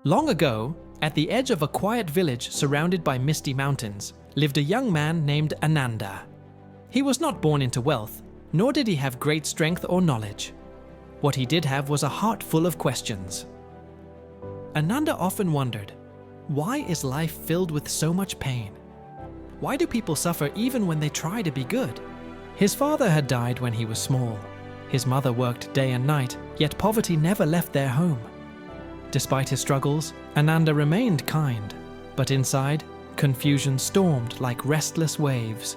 Long ago, at the edge of a quiet village surrounded by misty mountains, lived a young man named Ananda. He was not born into wealth, nor did he have great strength or knowledge. What he did have was a heart full of questions. Ananda often wondered, why is life filled with so much pain? Why do people suffer even when they try to be good? His father had died when he was small. His mother worked day and night, yet poverty never left their home. Despite his struggles, Ananda remained kind, but inside, confusion stormed like restless waves.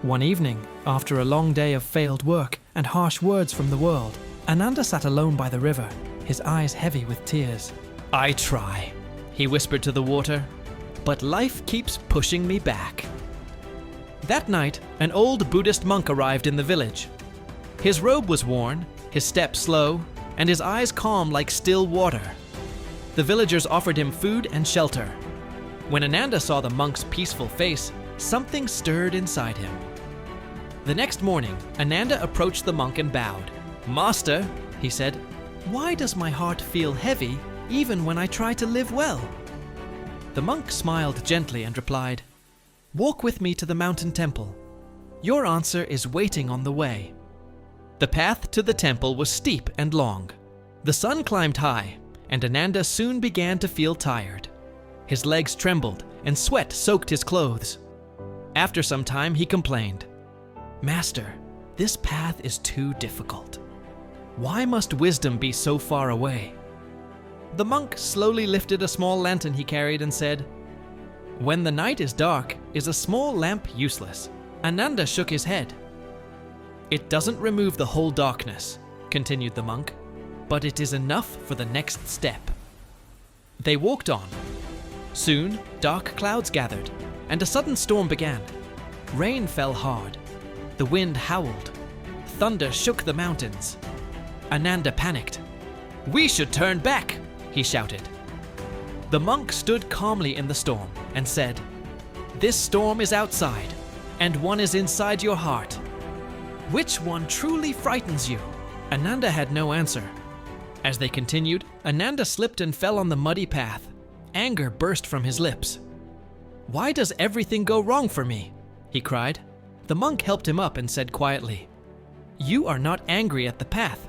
One evening, after a long day of failed work and harsh words from the world, Ananda sat alone by the river, his eyes heavy with tears. "I try," he whispered to the water, "but life keeps pushing me back." That night, an old Buddhist monk arrived in the village. His robe was worn, his step slow, and his eyes calm like still water. The villagers offered him food and shelter. When Ananda saw the monk's peaceful face, something stirred inside him. The next morning, Ananda approached the monk and bowed. "Master," he said, "why does my heart feel heavy even when I try to live well?" The monk smiled gently and replied, "Walk with me to the mountain temple. Your answer is waiting on the way." The path to the temple was steep and long. The sun climbed high, and Ananda soon began to feel tired. His legs trembled, and sweat soaked his clothes. After some time, he complained, "Master, this path is too difficult. Why must wisdom be so far away?" The monk slowly lifted a small lantern he carried and said, "When the night is dark, is a small lamp useless?" Ananda shook his head. "It doesn't remove the whole darkness," continued the monk, "but it is enough for the next step." They walked on. Soon, dark clouds gathered, and a sudden storm began. Rain fell hard. The wind howled. Thunder shook the mountains. Ananda panicked. "We should turn back," he shouted. The monk stood calmly in the storm and said, "This storm is outside, and one is inside your heart. Which one truly frightens you?" Ananda had no answer. As they continued, Ananda slipped and fell on the muddy path. Anger burst from his lips. "Why does everything go wrong for me?" he cried. The monk helped him up and said quietly, "You are not angry at the path.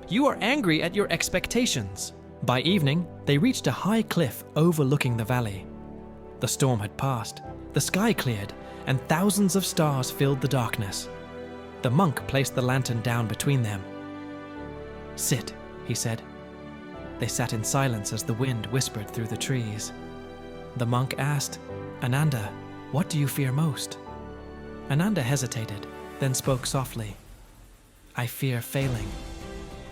You are angry at your expectations." By evening, they reached a high cliff overlooking the valley. The storm had passed, the sky cleared, and thousands of stars filled the darkness. The monk placed the lantern down between them. "Sit," he said. They sat in silence as the wind whispered through the trees. The monk asked, "Ananda, what do you fear most?" Ananda hesitated, then spoke softly. "I fear failing.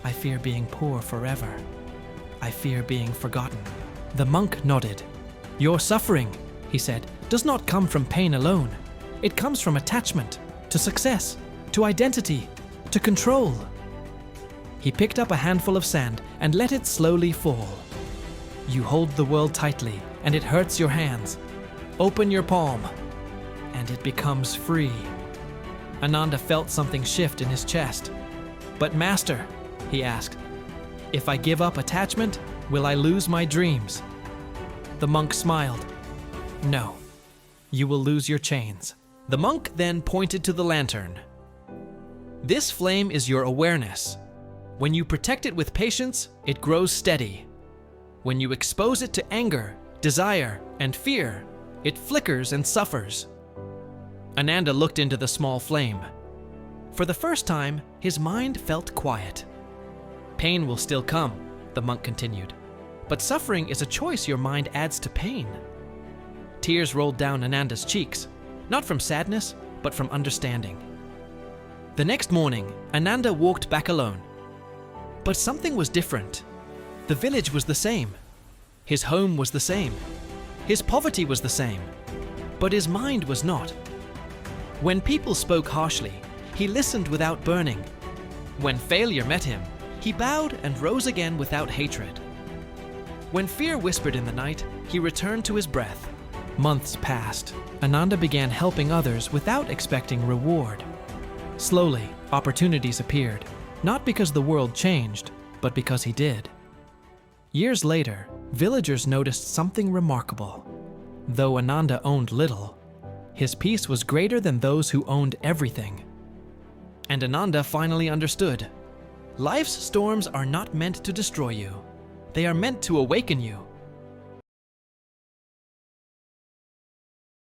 I fear being poor forever. I fear being forgotten." The monk nodded. "Your suffering," he said, "does not come from pain alone. It comes from attachment, to success, to identity, to control." He picked up a handful of sand and let it slowly fall. "You hold the world tightly, and it hurts your hands. Open your palm, and it becomes free." Ananda felt something shift in his chest. "But Master," he asked, "if I give up attachment, will I lose my dreams?" The monk smiled. "No, you will lose your chains." The monk then pointed to the lantern. "This flame is your awareness. When you protect it with patience, it grows steady. When you expose it to anger, desire, and fear, it flickers and suffers." Ananda looked into the small flame. For the first time, his mind felt quiet. "Pain will still come," the monk continued, "but suffering is a choice your mind adds to pain." Tears rolled down Ananda's cheeks, not from sadness, but from understanding. The next morning, Ananda walked back alone. But something was different. The village was the same. His home was the same. His poverty was the same. But his mind was not. When people spoke harshly, he listened without burning. When failure met him, he bowed and rose again without hatred. When fear whispered in the night, he returned to his breath. Months passed. Ananda began helping others without expecting reward. Slowly, opportunities appeared, not because the world changed, but because he did. Years later, villagers noticed something remarkable. Though Ananda owned little, his peace was greater than those who owned everything. And Ananda finally understood. Life's storms are not meant to destroy you. They are meant to awaken you.